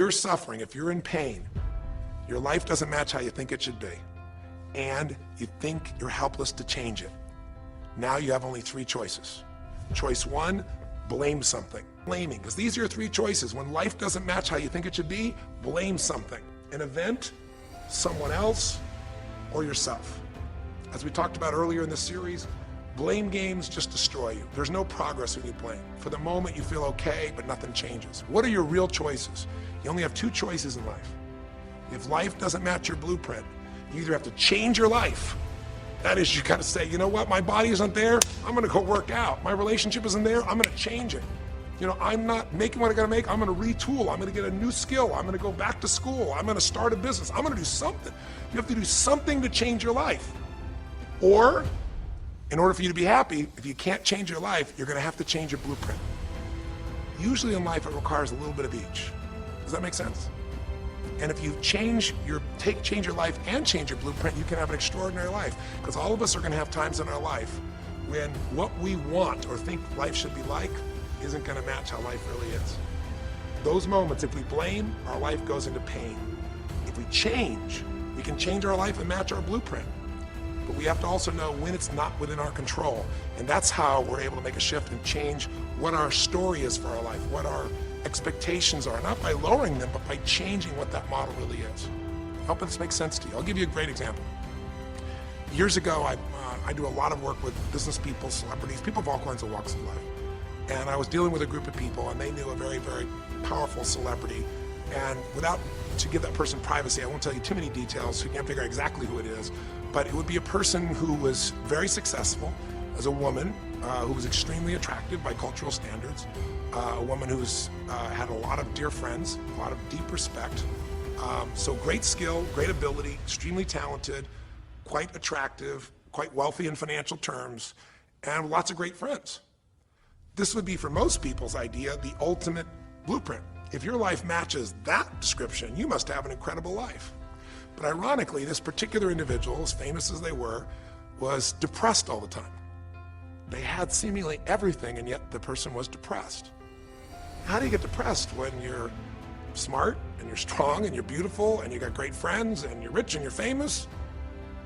you're suffering, if you're in pain, your life doesn't match how you think it should be, and you think you're helpless to change it, now you have only three choices. Choice one, blame something. Blaming, because these are your three choices. When life doesn't match how you think it should be, blame something. An event, someone else, or yourself. As we talked about earlier in the series, blame games just destroy you. There's no progress when you blame. For the moment you feel okay, but nothing changes. What are your real choices? You only have two choices in life. If life doesn't match your blueprint, you either have to change your life. That is, you gotta say, you know what, my body isn't there, I'm gonna go work out. My relationship isn't there, I'm gonna change it. You know, I'm not making what I gotta make, I'm gonna retool, I'm gonna get a new skill, I'm gonna go back to school, I'm gonna start a business, I'm gonna do something. You have to do something to change your life. Or, in order for you to be happy, if you can't change your life, you're gonna have to change your blueprint. Usually in life, it requires a little bit of each. Does that make sense? And if you change your life and change your blueprint, you can have an extraordinary life. Because all of us are going to have times in our life when what we want or think life should be like isn't going to match how life really is. Those moments, if we blame, our life goes into pain. If we change, we can change our life and match our blueprint. But we have to also know when it's not within our control. And that's how we're able to make a shift and change what our story is for our life, what our expectations are, not by lowering them, but by changing what that model really is. I hope this makes sense to you. I'll give you a great example. Years ago, I do a lot of work with business people, celebrities, people of all kinds of walks of life. And I was dealing with a group of people, and they knew a very, very powerful celebrity. And to give that person privacy, I won't tell you too many details so you can't figure out exactly who it is, but it would be a person who was very successful as a woman, who was extremely attractive by cultural standards, a woman who's had a lot of dear friends, a lot of deep respect, so great skill, great ability, extremely talented, quite attractive, quite wealthy in financial terms, and lots of great friends. This would be, for most people's idea, the ultimate blueprint. If your life matches that description, you must have an incredible life. But ironically, this particular individual, as famous as they were, was depressed all the time. They had seemingly everything, and yet the person was depressed. How do you get depressed when you're smart and you're strong and you're beautiful and you got great friends and you're rich and you're famous?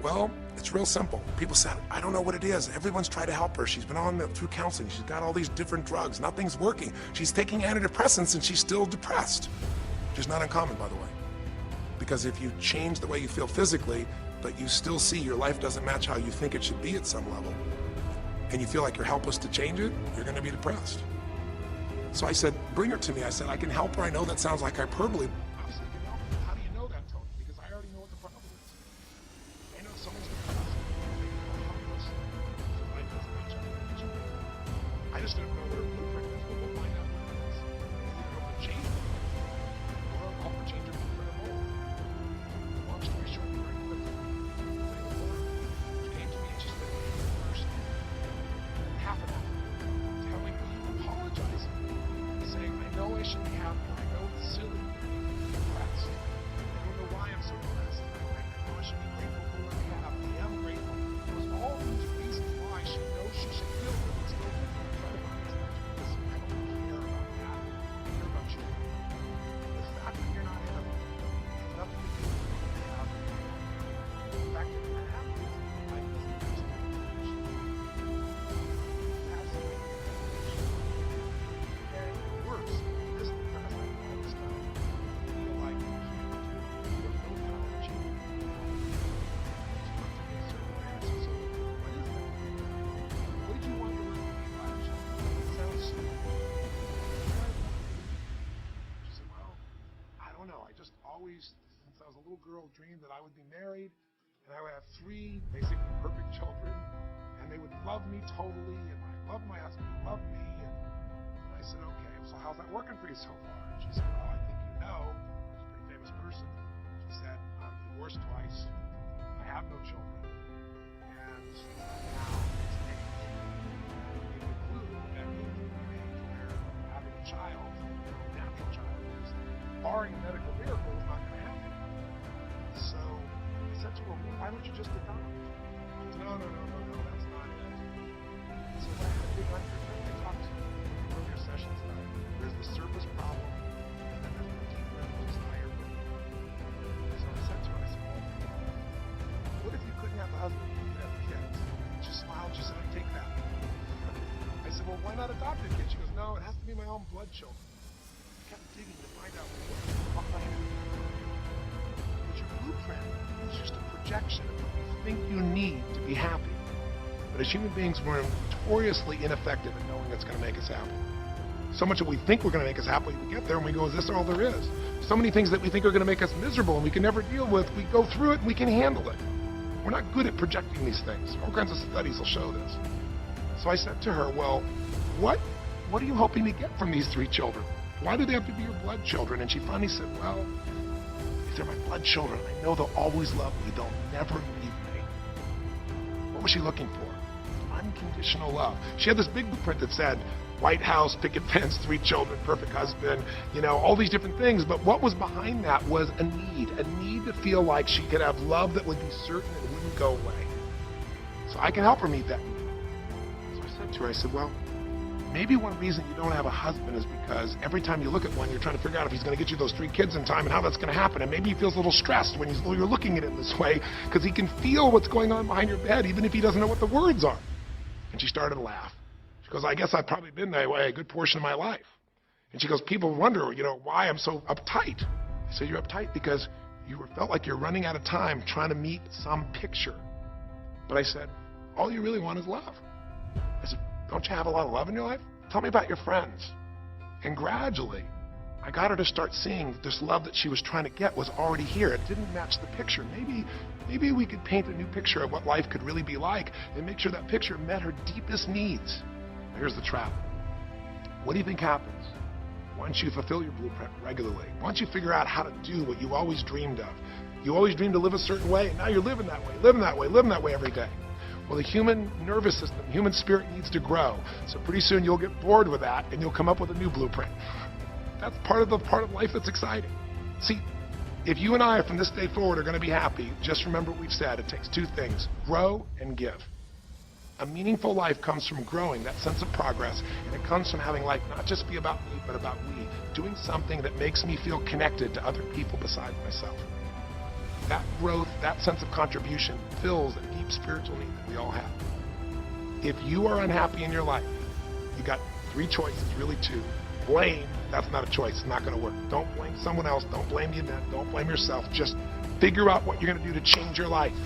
Well, it's real simple. People said, I don't know what it is. Everyone's tried to help her. She's been through counseling. She's got all these different drugs. Nothing's working. She's taking antidepressants and she's still depressed. Which is not uncommon, by the way. Because if you change the way you feel physically, but you still see your life doesn't match how you think it should be at some level, and you feel like you're helpless to change it, you're going to be depressed. So I said, bring her to me. I said, I can help her. I know that sounds like hyperbole. I said, how do you know that, Tony? Because I already know what the problem is. I know someone's depressed. So life doesn't match up with each other. I just don't know what her blueprint is, but we'll find out what it is. Either help her change it, or I'll help her change her blueprint at all. Long story short, very quickly, she came to me and she said, first, half an hour, telling me, apologizing, saying, I know I shouldn't be happy, I know it's silly, I'm depressed. I don't know why I'm so depressed. I know I should be grateful for what I have. I am grateful. There's all these reasons why she knows she should feel good, but still doesn't try to find it. Because I don't care about that. I care about you. The fact that you're not happy has nothing to do with what you have. The fact that you're happy is life doesn't match the expectation. That's the way you're and worse, this depressed all this time, you feel like you have no power to change. So what is that? What did you want your life to be like? It sounds stupid. She said, well, I don't know. I just always, since I was a little girl, dreamed that I would be married and I would have 3 basically perfect children and they would love me totally and I love my husband, he loved me. And I said, okay, so how's that working for you so far? And she said, well, I think you know, she's a pretty famous person. She said, I'm divorced twice, I have no children, and now it's an age. And we gave a clue that means an age where having a child, natural child, is, barring a medical miracle, is not going to happen. So I said to her, well, why don't you just adopt? She said, no, that's not it. So I had a big undertaking. I talked to earlier sessions about there's the surface problem, and then there's the deeper no, it has to be my own blood children. I kept digging to find out what behind it. Because your blueprint is just a projection of what you think you need to be happy. But as human beings, we're notoriously ineffective at knowing it's going to make us happy. So much that we think we're going to make us happy, we get there and we go, is this all there is? So many things that we think are going to make us miserable and we can never deal with, we go through it and we can handle it. We're not good at projecting these things. All kinds of studies will show this. So I said to her, well, what are you hoping to get from these 3 children? Why do they have to be your blood children? And she finally said, well, if they're my blood children, I know they'll always love me. They'll never leave me. What was she looking for? Unconditional love. She had this big blueprint that said, White House, picket fence, 3 children, perfect husband, all these different things. But what was behind that was a need to feel like she could have love that would be certain and wouldn't go away. So I can help her meet that need. So I said to her, I said, well, maybe one reason you don't have a husband is because every time you look at one, you're trying to figure out if he's going to get you those 3 kids in time and how that's going to happen. And maybe he feels a little stressed when you're looking at him this way because he can feel what's going on behind your bed, even if he doesn't know what the words are. And she started to laugh. She goes, I guess I've probably been that way a good portion of my life. And she goes, people wonder, why I'm so uptight. I said, you're uptight because you felt like you're running out of time trying to meet some picture. But I said, all you really want is love. I said, don't you have a lot of love in your life? Tell me about your friends. And gradually, I got her to start seeing this love that she was trying to get was already here. It didn't match the picture. Maybe we could paint a new picture of what life could really be like and make sure that picture met her deepest needs. Here's the trap. What do you think happens once you fulfill your blueprint regularly? Once you figure out how to do what you always dreamed of? You always dreamed to live a certain way, and now you're living that way every day. Well, the human nervous system, human spirit needs to grow. So pretty soon you'll get bored with that, and you'll come up with a new blueprint. That's part of life that's exciting. See, if you and I, from this day forward, are going to be happy, just remember what we've said. It takes 2 things, grow and give. A meaningful life comes from growing, that sense of progress, and it comes from having life not just be about me, but about we, doing something that makes me feel connected to other people besides myself. That growth, that sense of contribution fills a deep spiritual need that we all have. If you are unhappy in your life, you got 3 choices, really 2. Blame, that's not a choice, it's not going to work. Don't blame someone else, don't blame the event, don't blame yourself. Just figure out what you're going to do to change your life.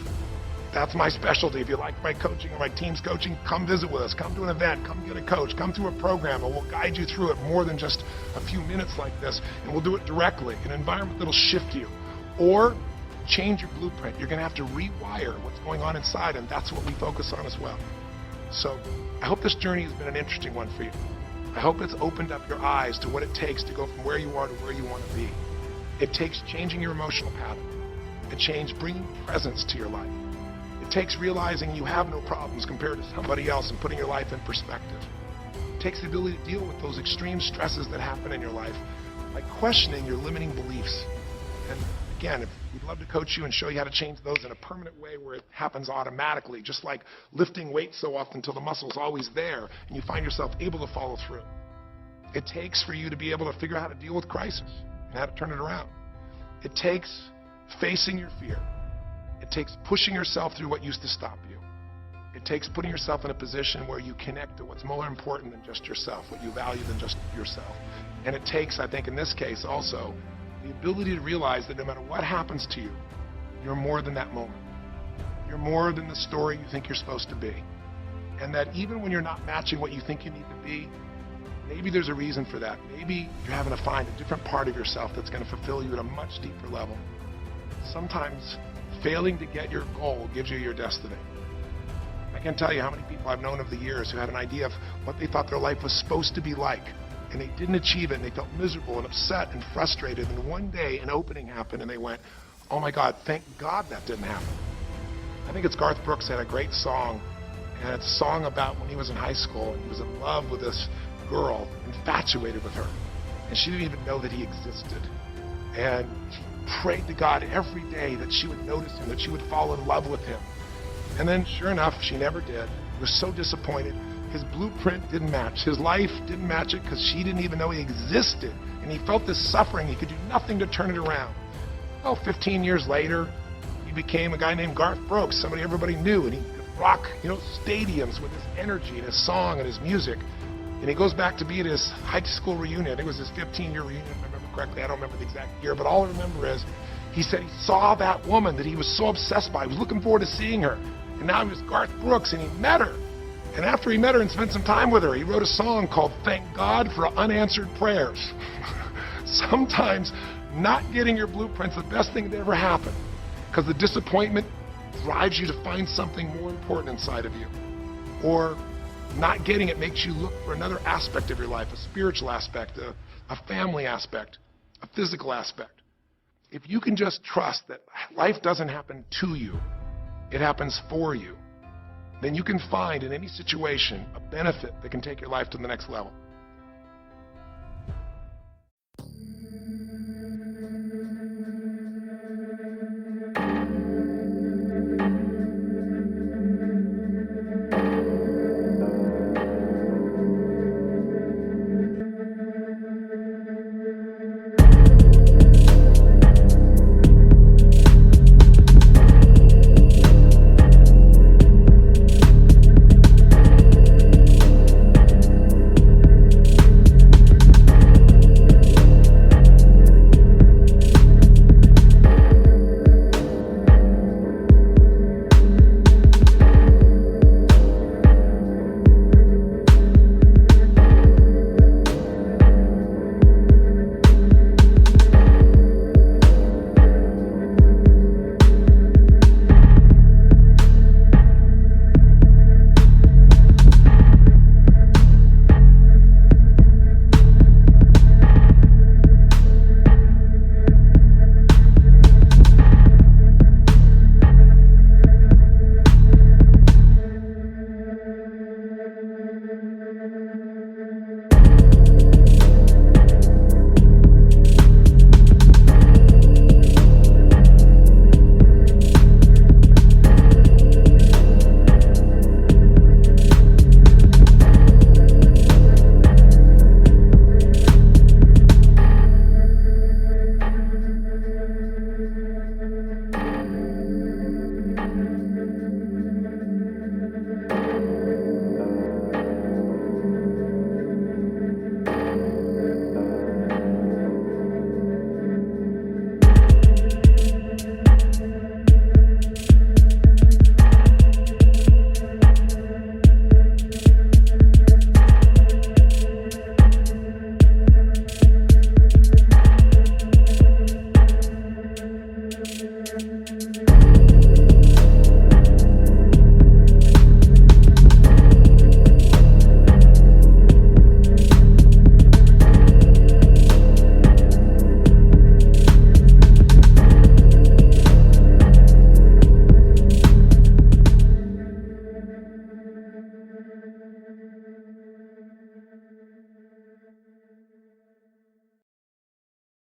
That's my specialty. If you like my coaching or my team's coaching, come visit with us. Come to an event. Come get a coach. Come through a program, and we'll guide you through it more than just a few minutes like this, and we'll do it directly in an environment that'll shift you. Or change your blueprint. You're going to have to rewire what's going on inside, and that's what we focus on as well. So I hope this journey has been an interesting one for you. I hope it's opened up your eyes to what it takes to go from where you are to where you want to be. It takes changing your emotional pattern. It takes bringing presence to your life. It takes realizing you have no problems compared to somebody else and putting your life in perspective. It takes the ability to deal with those extreme stresses that happen in your life by questioning your limiting beliefs. And again, we'd love to coach you and show you how to change those in a permanent way where it happens automatically, just like lifting weights so often until the muscle's always there and you find yourself able to follow through. It takes for you to be able to figure out how to deal with crisis and how to turn it around. It takes facing your fear. It takes pushing yourself through what used to stop you. It takes putting yourself in a position where you connect to what's more important than just yourself, what you value than just yourself. And it takes, I think in this case also, the ability to realize that no matter what happens to you, you're more than that moment. You're more than the story you think you're supposed to be. And that even when you're not matching what you think you need to be, maybe there's a reason for that. Maybe you're having to find a different part of yourself that's going to fulfill you at a much deeper level. Sometimes failing to get your goal gives you your destiny. I can't tell you how many people I've known over the years who had an idea of what they thought their life was supposed to be like, and they didn't achieve it, and they felt miserable and upset and frustrated, and one day an opening happened, and they went, oh my God, thank God that didn't happen. I think it's Garth Brooks had a great song, and it's a song about when he was in high school, and he was in love with this girl, infatuated with her, and she didn't even know that he existed. And he prayed to God every day that she would notice him, that she would fall in love with him. And then, sure enough, she never did. He was so disappointed. His blueprint didn't match. His life didn't match it because she didn't even know he existed. And he felt this suffering. He could do nothing to turn it around. 15 years later, he became a guy named Garth Brooks, somebody everybody knew, and he could rock, stadiums with his energy and his song and his music. And he goes back to be at his high school reunion. I think it was his 15-year reunion, if I remember correctly. I don't remember the exact year, but all I remember is he said he saw that woman that he was so obsessed by. He was looking forward to seeing her. And now he was Garth Brooks, and he met her. And after he met her and spent some time with her, he wrote a song called Thank God for Unanswered Prayers. Sometimes not getting your blueprint's the best thing that ever happened, because the disappointment drives you to find something more important inside of you. Or not getting it makes you look for another aspect of your life, a spiritual aspect, a family aspect, a physical aspect. If you can just trust that life doesn't happen to you, it happens for you, then you can find in any situation a benefit that can take your life to the next level.